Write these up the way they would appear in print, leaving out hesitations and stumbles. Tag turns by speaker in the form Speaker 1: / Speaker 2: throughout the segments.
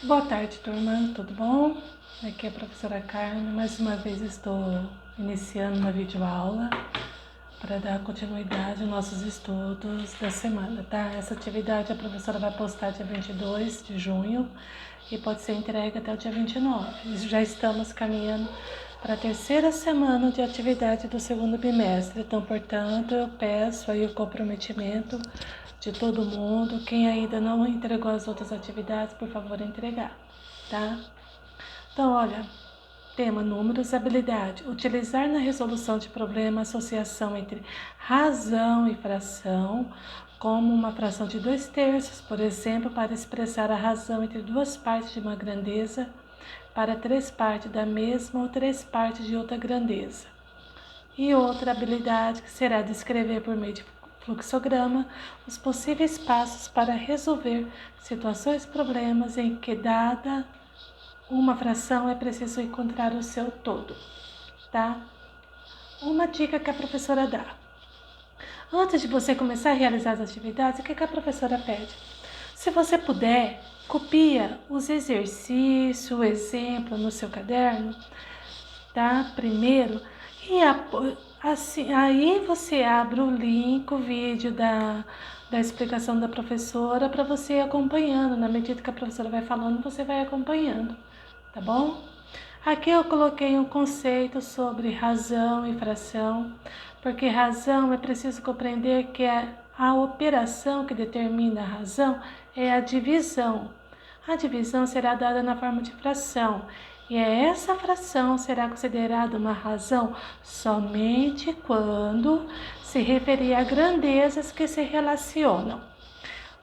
Speaker 1: Boa tarde, turma. Tudo bom? Aqui é a professora Carmen. Mais uma vez estou iniciando uma videoaula para dar continuidade aos nossos estudos da semana, tá? Essa atividade a professora vai postar dia 22 de junho e pode ser entregue até o dia 29. Já estamos caminhando para a terceira semana de atividade do segundo bimestre. Então, portanto, eu peço aí o comprometimento de todo mundo. Quem ainda não entregou as outras atividades, por favor, entregar, tá? Então, olha, tema números, habilidade. Utilizar na resolução de problema a associação entre razão e fração, como uma fração de 2/3, por exemplo, para expressar a razão entre duas partes de uma grandeza, para 3 partes da mesma ou 3 partes de outra grandeza. E outra habilidade que será descrever por meio de fluxograma os possíveis passos para resolver situações, problemas em que, dada uma fração, é preciso encontrar o seu todo, tá? Uma dica que a professora dá. Antes de você começar a realizar as atividades, o que a professora pede? Se você puder, copia os exercícios, o exemplo no seu caderno, tá? Primeiro, e assim, aí você abre o link, o vídeo da explicação da professora para você ir acompanhando. Na medida que a professora vai falando, você vai acompanhando, tá bom? Aqui eu coloquei um conceito sobre razão e fração, porque razão é preciso compreender que a operação que determina a razão é a divisão. A divisão será dada na forma de fração, e essa fração será considerada uma razão somente quando se referir a grandezas que se relacionam.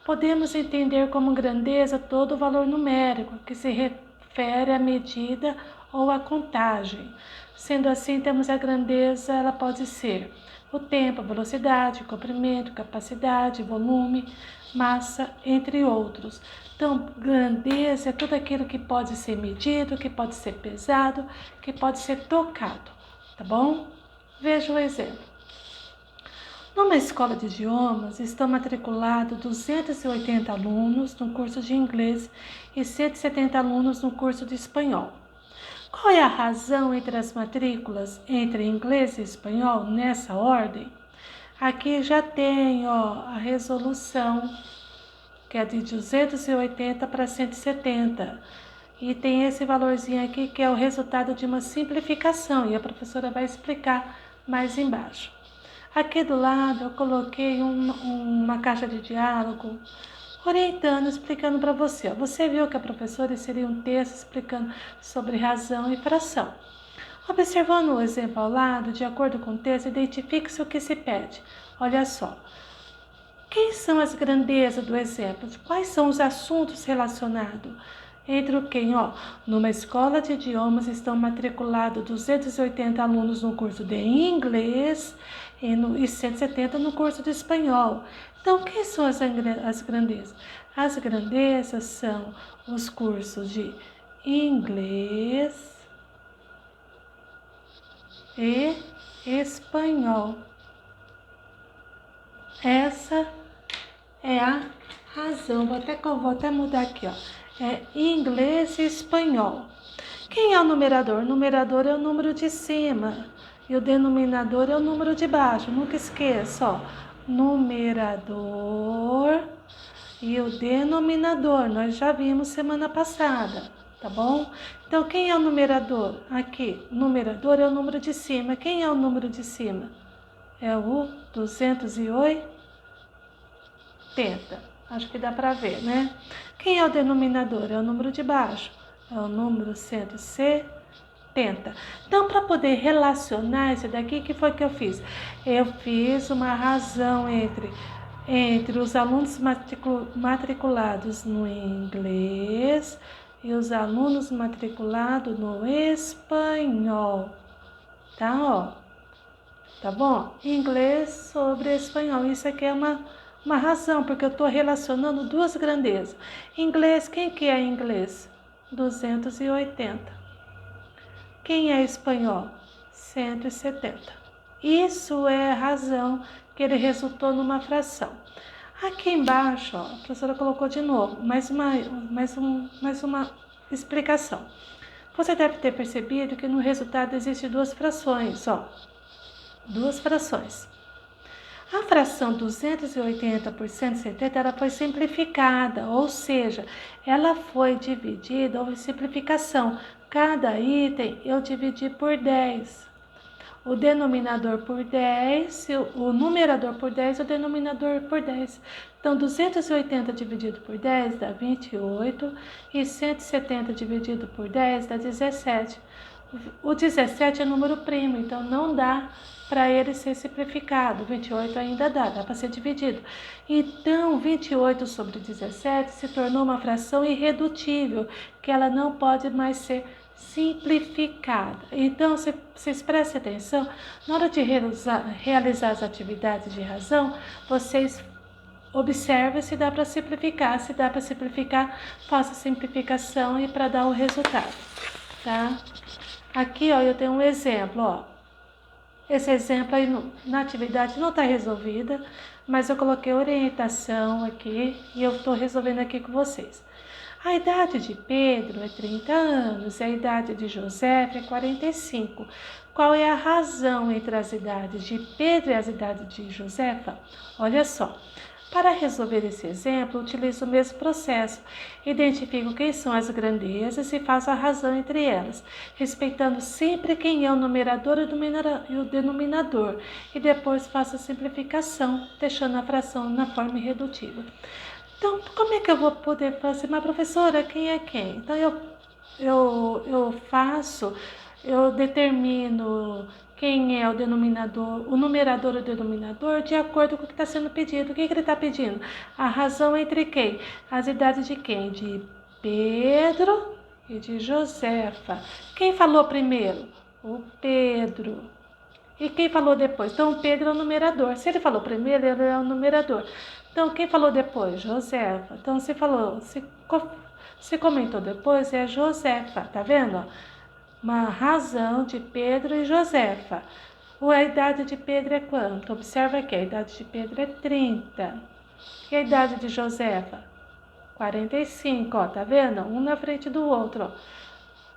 Speaker 1: Podemos entender como grandeza todo o valor numérico que se refere à medida ou à contagem. Sendo assim, temos a grandeza, ela pode ser o tempo, a velocidade, o comprimento, capacidade, volume, massa, entre outros. Então, grandeza é tudo aquilo que pode ser medido, que pode ser pesado, que pode ser tocado, tá bom? Veja o exemplo. Numa escola de idiomas, estão matriculados 280 alunos no curso de inglês e 170 alunos no curso de espanhol. Qual é a razão entre as matrículas entre inglês e espanhol nessa ordem? Aqui já tem a resolução, que é de 280 para 170. E tem esse valorzinho aqui que é o resultado de uma simplificação, e a professora vai explicar mais embaixo. Aqui do lado eu coloquei uma caixa de diálogo orientando, explicando para você. Você viu que a professora inseriu um texto explicando sobre razão e fração. Observando o exemplo ao lado, de acordo com o texto, identifique-se o que se pede. Olha só. Quem são as grandezas do exemplo? Quais são os assuntos relacionados? Entre o quem? Numa escola de idiomas estão matriculados 280 alunos no curso de inglês e 170 no curso de espanhol. Então, quem são as grandezas? As grandezas são os cursos de inglês e espanhol. Essa é a razão. Vou até mudar aqui, É inglês e espanhol. Quem é o numerador? O numerador é o número de cima e o denominador é o número de baixo. Nunca esqueça, numerador e o denominador. Nós já vimos semana passada, tá bom? Então, quem é o numerador? Aqui, o numerador é o número de cima. Quem é o número de cima? É o 280. Acho que dá para ver, né? Quem é o denominador? É o número de baixo. É o número 170. Então, para poder relacionar isso daqui, o que foi que eu fiz? Eu fiz uma razão entre os alunos matriculados no inglês e os alunos matriculados no espanhol. Tá, Tá bom? Inglês sobre espanhol. Isso aqui é uma razão, porque eu estou relacionando duas grandezas. Inglês, quem que é inglês? 280. Quem é espanhol? 170. Isso é a razão que ele resultou numa fração. Aqui embaixo, ó, a professora colocou de novo, mais uma explicação. Você deve ter percebido que no resultado existem duas frações, ó. Duas frações. A fração 280 por 170 ela foi simplificada, ou seja, ela foi dividida, houve simplificação. Cada item eu dividi por 10. O denominador por 10, o numerador por 10 e o denominador por 10. Então, 280 dividido por 10 dá 28 e 170 dividido por 10 dá 17. O 17 é número primo, então não dá para ele ser simplificado. 28 ainda dá para ser dividido. Então, 28 sobre 17 se tornou uma fração irredutível, que ela não pode mais ser simplificada. Então, vocês prestem atenção, na hora de realizar as atividades de razão, vocês observem se dá para simplificar. Se dá para simplificar, faça a simplificação e para dar o resultado, tá? Aqui, ó, eu tenho um exemplo, ó. Esse exemplo aí na atividade não está resolvida, mas eu coloquei orientação aqui e eu estou resolvendo aqui com vocês. A idade de Pedro é 30 anos e a idade de José é 45. Qual é a razão entre as idades de Pedro e as idades de Josefa? Olha só. Para resolver esse exemplo, utilizo o mesmo processo. Identifico quem são as grandezas e faço a razão entre elas, respeitando sempre quem é o numerador e o denominador, e depois faço a simplificação, deixando a fração na forma irredutível. Então, como é que eu vou poder fazer? Mas, professora, quem é quem? Então, eu determino quem é o denominador, o numerador e o denominador, de acordo com o que está sendo pedido. O que ele está pedindo? A razão entre quem? As idades de quem? De Pedro e de Josefa. Quem falou primeiro? O Pedro. E quem falou depois? Então, o Pedro é o numerador. Se ele falou primeiro, ele é o numerador. Então, quem falou depois? Josefa. Então, se comentou depois, é Josefa. Tá vendo? Uma razão de Pedro e Josefa. A idade de Pedro é quanto? Observa que a idade de Pedro é 30. E a idade de Josefa? 45, ó. Tá vendo? Um na frente do outro, ó.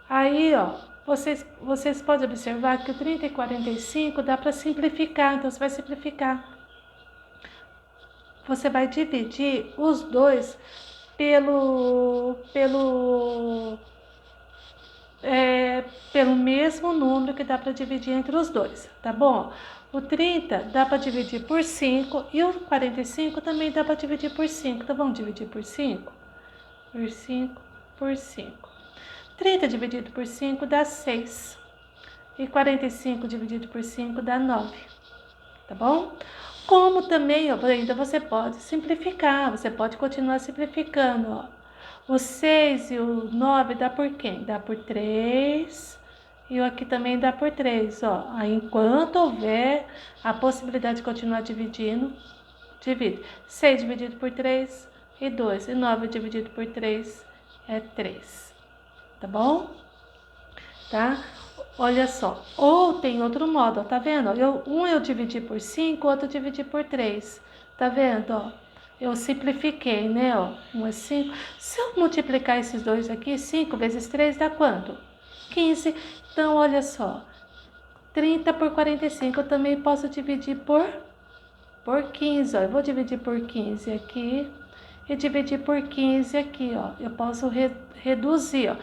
Speaker 1: Aí, ó. Vocês podem observar que o 30 e 45 dá para simplificar, então você vai simplificar. Você vai dividir os dois pelo mesmo número que dá para dividir entre os dois, tá bom? O 30 dá para dividir por 5 e o 45 também dá para dividir por 5. Então, vamos dividir por 5? Por 5, por 5. 30 dividido por 5 dá 6. E 45 dividido por 5 dá 9. Tá bom? Como também, ó, ainda você pode simplificar, você pode continuar simplificando, ó. O 6 e o 9 dá por quem? Dá por 3. E o aqui também dá por 3, ó. Aí, enquanto houver a possibilidade de continuar dividindo, divide. 6 dividido por 3 e 2. E 9 dividido por 3 é 3. Tá bom? Tá? Olha só. Ou tem outro modo, ó, tá vendo? Eu dividi por 5, outro eu dividi por 3. Tá vendo, ó? Eu simplifiquei, né, ó? 1 é 5. Se eu multiplicar esses dois aqui, 5 vezes 3 dá quanto? 15. Então, olha só. 30 por 45 eu também posso dividir por 15, ó. Eu vou dividir por 15 aqui e dividir por 15 aqui, ó. Eu posso reduzir, ó.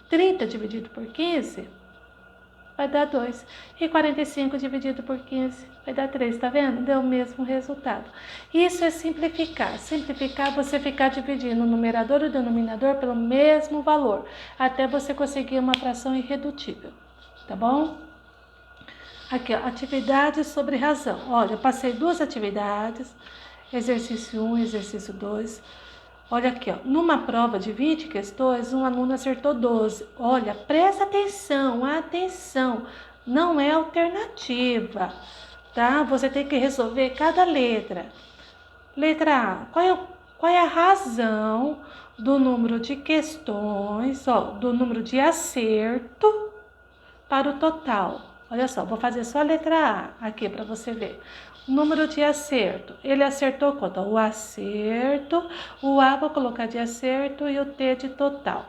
Speaker 1: 30 dividido por 15 vai dar 2. E 45 dividido por 15 vai dar 3, tá vendo? Deu o mesmo resultado. Isso é simplificar. Simplificar, você ficar dividindo o numerador e o denominador pelo mesmo valor, até você conseguir uma fração irredutível, tá bom? Aqui, ó, atividade sobre razão. Olha, eu passei duas atividades, exercício 1 e exercício 2. Olha aqui, ó, numa prova de 20 questões, um aluno acertou 12. Olha, presta atenção, atenção, não é alternativa, tá? Você tem que resolver cada letra. Letra A, qual é a razão do número de questões, ó, do número de acerto para o total? Olha só, vou fazer só a letra A aqui para você ver. Número de acerto. Ele acertou quanto? O acerto, o A vou colocar de acerto e o T de total.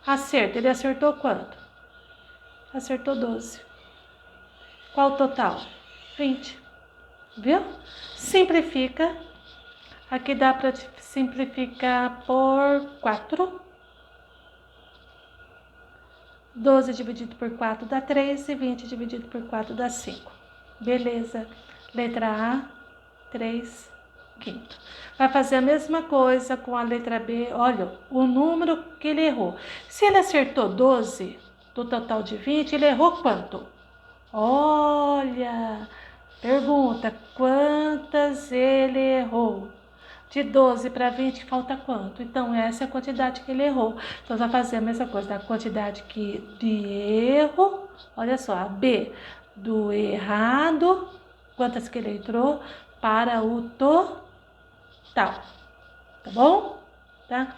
Speaker 1: Acerto, ele acertou quanto? Acertou 12. Qual o total? 20. Viu? Simplifica. Aqui dá para simplificar por 4. 12 dividido por 4 dá 3 e 20 dividido por 4 dá 5. Beleza. Letra A, 3 quinto. Vai fazer a mesma coisa com a letra B. Olha, o número que ele errou. Se ele acertou 12 do total de 20, ele errou quanto? Olha, pergunta, quantas ele errou? De 12 para 20 falta quanto? Então, essa é a quantidade que ele errou. Então, vai fazer a mesma coisa da quantidade de erro. Olha só, a B do errado, quantas que ele entrou, para o total. Tá bom? Tá?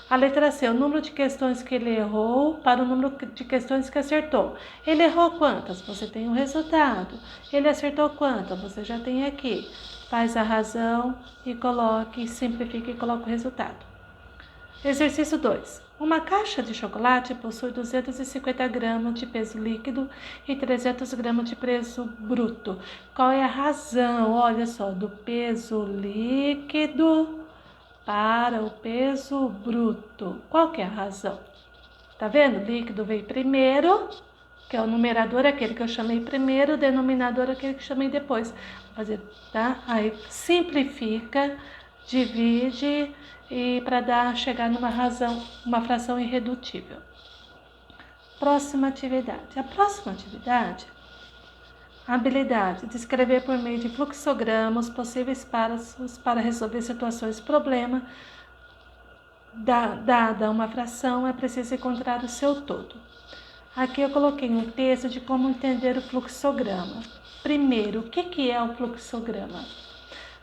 Speaker 1: A letra C, o número de questões que ele errou para o número de questões que acertou. Ele errou quantas? Você tem o resultado. Ele acertou quantas? Você já tem aqui. Faz a razão e coloque, simplifique e coloque o resultado. Exercício 2. Uma caixa de chocolate possui 250 gramas de peso líquido e 300 gramas de peso bruto. Qual é a razão? Olha só, do peso líquido para o peso bruto. Qual que é a razão? Tá vendo? Líquido veio primeiro, que é o numerador, aquele que eu chamei primeiro, o denominador, aquele que eu chamei depois. Vou fazer, tá? Aí simplifica, divide e para chegar numa razão, uma fração irredutível. Próxima atividade. A próxima atividade, a habilidade de escrever por meio de fluxogramas possíveis passos para resolver situações de problema. Dada uma fração, é preciso encontrar o seu todo. Aqui eu coloquei um texto de como entender o fluxograma. Primeiro, o que é o fluxograma?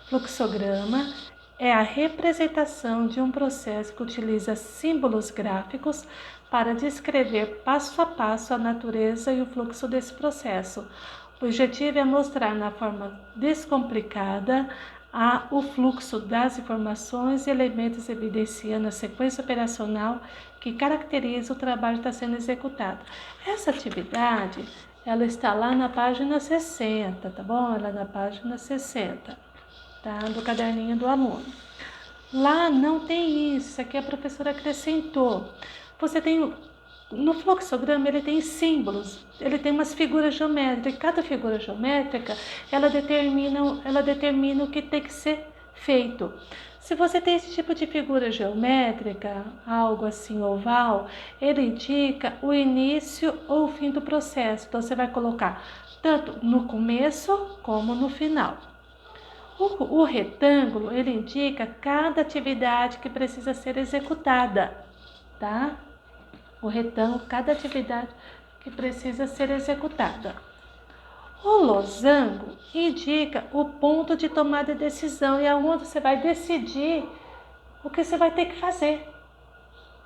Speaker 1: Fluxograma é a representação de um processo que utiliza símbolos gráficos para descrever passo a passo a natureza e o fluxo desse processo. O objetivo é mostrar na forma descomplicada o fluxo das informações e elementos evidenciando a sequência operacional que caracteriza o trabalho que está sendo executado. Essa atividade, ela está lá na página 60, tá bom? Ela é na página 60, tá? Do caderninho do aluno. Lá não tem isso aqui a professora acrescentou. Você tem... No fluxograma ele tem símbolos, ele tem umas figuras geométricas, e cada figura geométrica ela determina o que tem que ser feito. Se você tem esse tipo de figura geométrica, algo assim oval, ele indica o início ou o fim do processo. Então você vai colocar tanto no começo como no final. O retângulo ele indica cada atividade que precisa ser executada, tá? O retângulo, cada atividade que precisa ser executada. O losango indica o ponto de tomada de decisão e é onde você vai decidir o que você vai ter que fazer,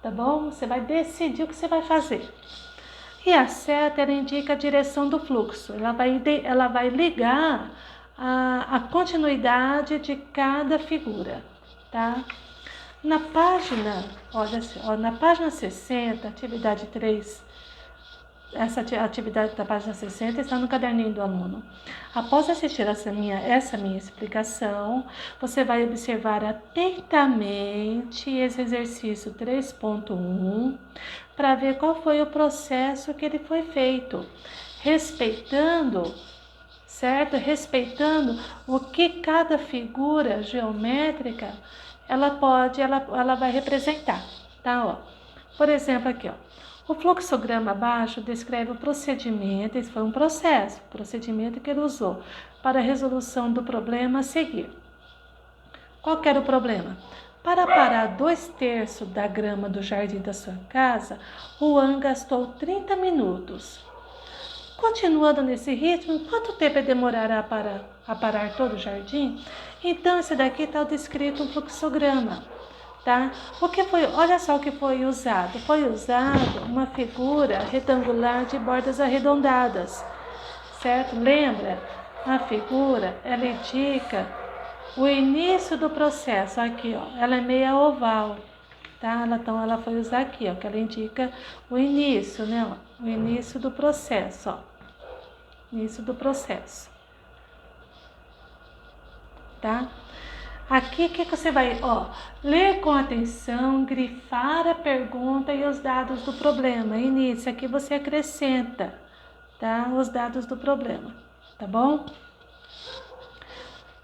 Speaker 1: tá bom? Você vai decidir o que você vai fazer. E a seta ela indica a direção do fluxo, ela vai ligar a continuidade de cada figura, tá? Na página, olha assim, na página 60, atividade 3, essa atividade da página 60 está no caderninho do aluno. Após assistir essa minha explicação, você vai observar atentamente esse exercício 3.1 para ver qual foi o processo que ele foi feito, respeitando, certo? Respeitando o que cada figura geométrica ela vai representar, tá? Ó, por exemplo, aqui, ó, o fluxograma abaixo descreve o procedimento, esse foi um procedimento que ele usou para a resolução do problema a seguir. Qual que era o problema? Para parar 2/3 da grama do jardim da sua casa, o Juan gastou 30 minutos. Continuando nesse ritmo, quanto tempo demorará a parar todo o jardim? Então, esse daqui está descrito um fluxograma, tá? Olha só o que foi usado. Foi usado uma figura retangular de bordas arredondadas, certo? Lembra A figura, ela indica o início do processo. Aqui, ó, ela é meia oval, tá? Então, ela foi usar aqui, ó, que ela indica o início, né? Ó, o início do processo, ó. Início do processo. Tá? Aqui, o que você vai, ó, ler com atenção, grifar a pergunta e os dados do problema. Início, aqui você acrescenta, tá? Os dados do problema, tá bom?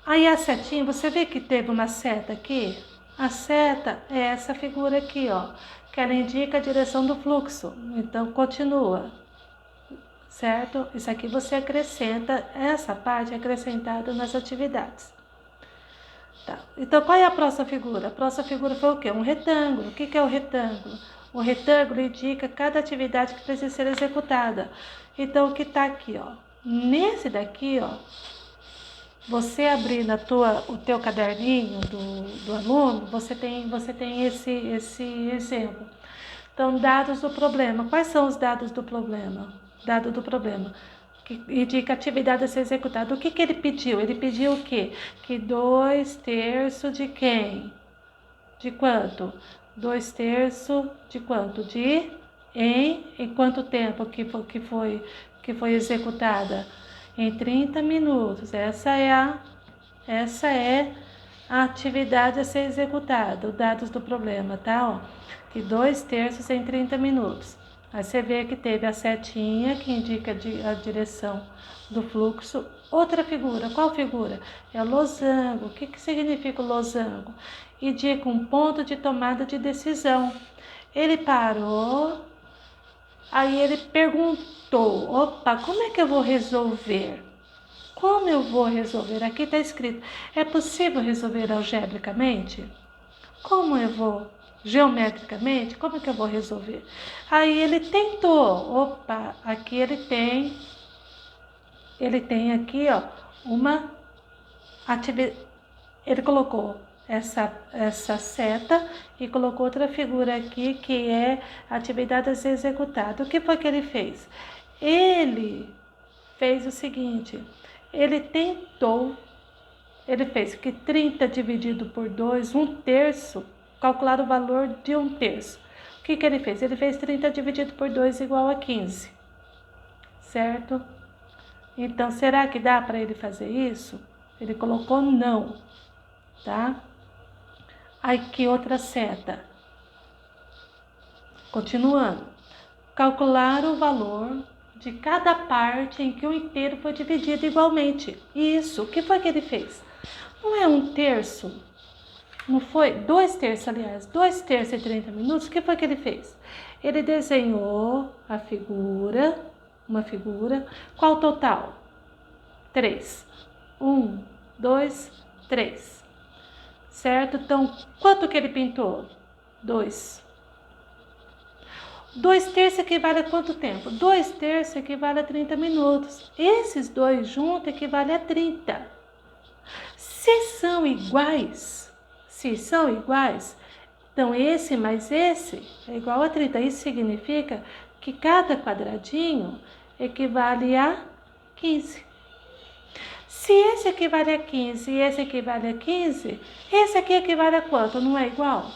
Speaker 1: Aí a setinha, você vê que teve uma seta aqui? A seta é essa figura aqui, ó, que ela indica a direção do fluxo. Então, continua, certo? Isso aqui você acrescenta, essa parte é acrescentada nas atividades. Tá. Então, qual é a próxima figura? A próxima figura foi o quê? Um retângulo. O que é o retângulo? O retângulo indica cada atividade que precisa ser executada. Então, o que está aqui, ó? Nesse daqui, ó, você abrir o teu caderninho do aluno, você tem esse exemplo. Então, dados do problema. Quais são os dados do problema? Dado do problema. Que indica a atividade a ser executada. O que ele pediu? Ele pediu o quê? Que 2/3 de quem? De quanto? 2/3 de quanto? Em quanto tempo que foi executada? Em 30 minutos. Essa é a atividade a ser executada, os dados do problema, tá? Ó, que 2/3 em 30 minutos. Aí você vê que teve a setinha que indica a direção do fluxo. Outra figura, qual figura? É o losango. O que significa o losango? Indica um ponto de tomada de decisão. Ele parou, aí ele perguntou, opa, como é que eu vou resolver? Como eu vou resolver? Aqui está escrito, é possível resolver algebricamente? Como eu vou? Geometricamente? Como é que eu vou resolver? Aí ele tentou, opa, aqui ele tem aqui, ó, uma atividade, ele colocou essa seta e colocou outra figura aqui que é atividade a ser executada. O que foi que ele fez? Ele fez o seguinte, ele fez que 30 dividido por 2, 1/3, calcular o valor de 1/3. O que ele fez? Ele fez 30 dividido por 2 igual a 15, certo? Então, será que dá para ele fazer isso? Ele colocou não, tá? Aqui outra seta. Continuando. Calcular o valor de cada parte em que o inteiro foi dividido igualmente. Isso, o que foi que ele fez? Não é 1/3, não foi? 2/3, aliás, 2/3 em 30 minutos, o que foi que ele fez? Ele desenhou a figura, uma figura, qual o total? 3. 1, 2, 3. Certo? Então, quanto que ele pintou? 2. 2/3 equivale a quanto tempo? 2/3 equivale a 30 minutos. Esses dois juntos equivale a 30. Se são iguais, então esse mais esse é igual a 30. Isso significa que cada quadradinho equivale a 15. Se esse equivale a 15 e esse equivale a 15, esse aqui equivale a quanto? Não é igual?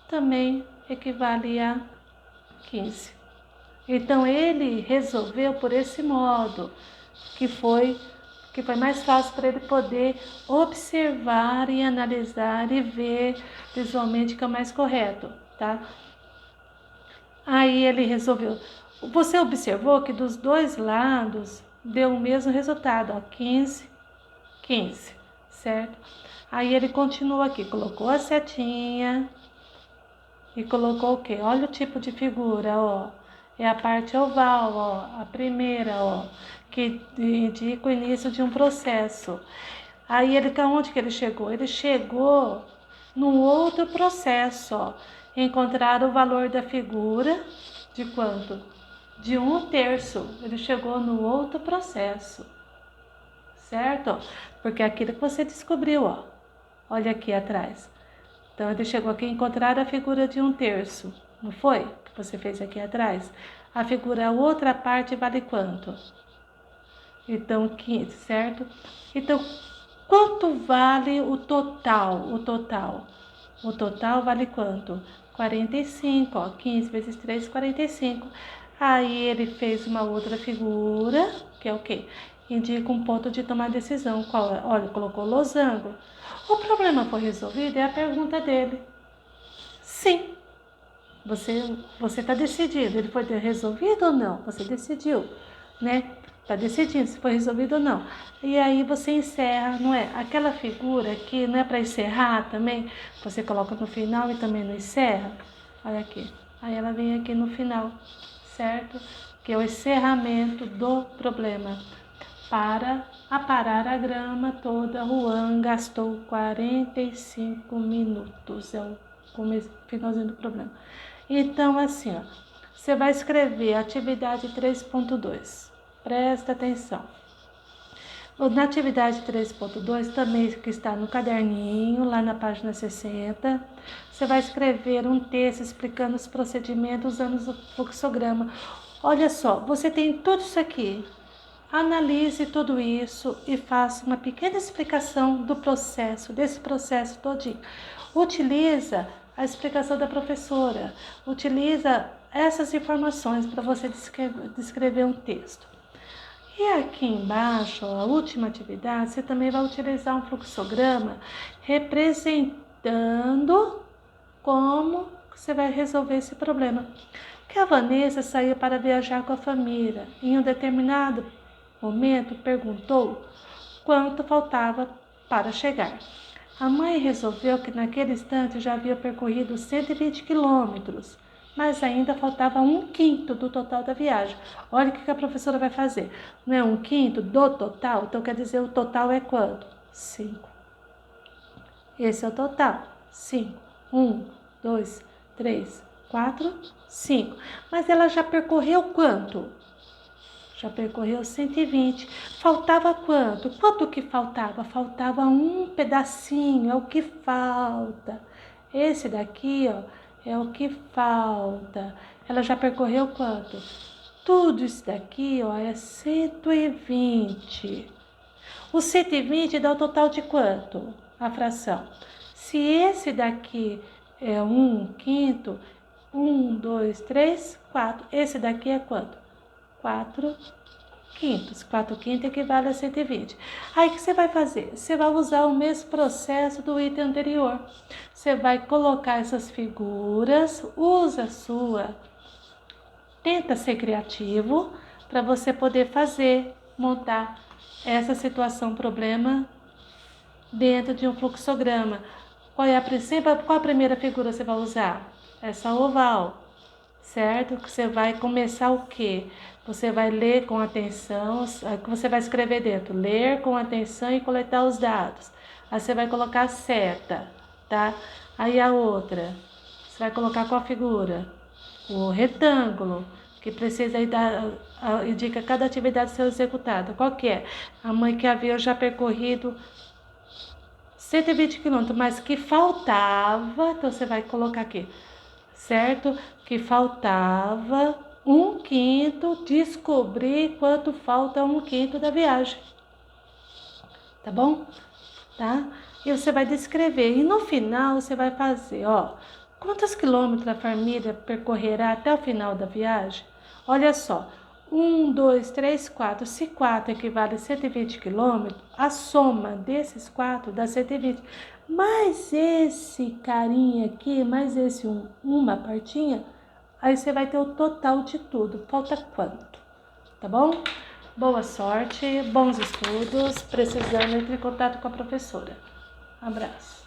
Speaker 1: Também equivale a 15. Então ele resolveu por esse modo, que foi mais fácil para ele poder observar e analisar e ver visualmente que é o mais correto, tá? Aí ele resolveu. Você observou que dos dois lados deu o mesmo resultado, ó, 15, 15, certo? Aí ele continuou aqui, colocou a setinha e colocou o quê? Olha o tipo de figura, ó. É a parte oval, ó, a primeira, ó, que indica o início de um processo. Aí aonde que ele chegou? Ele chegou num outro processo, ó. Encontrar o valor da figura de quanto? De 1/3. Ele chegou no outro processo, certo? Porque é aquilo que você descobriu, ó. Olha aqui atrás. Então, ele chegou aqui a encontrar a figura de 1/3, não foi? Que você fez aqui atrás. A figura, a outra parte vale quanto? Então, 15, certo? Então, quanto vale o total? O total vale quanto? 45, ó, 15 vezes 3, 45. Aí ele fez uma outra figura, que é o quê? Indica um ponto de tomar decisão. Qual é? Olha, colocou losango. O problema foi resolvido? É a pergunta dele. Sim. Você está decidido. Ele foi resolvido ou não? Você decidiu, né? Está decidindo se foi resolvido ou não. E aí você encerra, não é? Aquela figura que não é para encerrar também, você coloca no final e também não encerra. Olha aqui. Aí ela vem aqui no final, certo? Que é o encerramento do problema. Para aparar a grama toda, Juan gastou 45 minutos. É o finalzinho do problema. Então, assim, ó, você vai escrever atividade 3.2. Presta atenção. Na atividade 3.2, também que está no caderninho, lá na página 60, você vai escrever um texto explicando os procedimentos usando o fluxograma. Olha só, você tem tudo isso aqui. Analise tudo isso e faça uma pequena explicação do processo, desse processo todinho. Utiliza a explicação da professora, utiliza essas informações para você descrever um texto. E aqui embaixo, a última atividade, você também vai utilizar um fluxograma representando como você vai resolver esse problema. Que a Vanessa saiu para viajar com a família. Em um determinado momento, perguntou quanto faltava para chegar. A mãe resolveu que naquele instante já havia percorrido 120 quilômetros, mas ainda faltava 1/5 do total da viagem. Olha o que a professora vai fazer. Não é 1/5 do total? Então quer dizer o total é quanto? 5. Esse é o total. 5. 1, 2, 3, 4, 5. Mas ela já percorreu quanto? Já percorreu 120. Faltava quanto? Quanto que faltava? Faltava um pedacinho, é o que falta. Esse daqui, ó, é o que falta. Ela já percorreu quanto? Tudo isso daqui, ó, é 120. O 120 dá o total de quanto? A fração. Se esse daqui é 1/5, 1, 2, 3, 4. Esse daqui é quanto? 4/5. 4/5 equivale a 120. Aí o que você vai fazer? Você vai usar o mesmo processo do item anterior. Você vai colocar essas figuras, usa a sua. Tenta ser criativo para você poder montar essa situação, problema dentro de um fluxograma. Qual a primeira figura você vai usar? Essa oval. Certo? Que você vai começar o quê? Você vai ler com atenção, que você vai escrever dentro, ler com atenção e coletar os dados. Aí você vai colocar a seta, tá? Aí a outra, você vai colocar qual figura? O retângulo, que precisa aí indica cada atividade a ser executada. Qual que é? A mãe que havia já percorrido 120 quilômetros, mas que faltava, então você vai colocar aqui, certo? Que faltava 1/5, descobrir quanto falta 1/5 da viagem. Tá bom? Tá? E você vai descrever. E no final você vai fazer, ó, quantos quilômetros a família percorrerá até o final da viagem? Olha só, 1, 2, 3, 4. Se 4 equivale a 120 quilômetros, a soma desses 4 dá 120. Mais esse carinha aqui, mais esse uma partinha, aí você vai ter o total de tudo. Falta quanto? Tá bom? Boa sorte, bons estudos. Precisando, entre em contato com a professora. Abraço.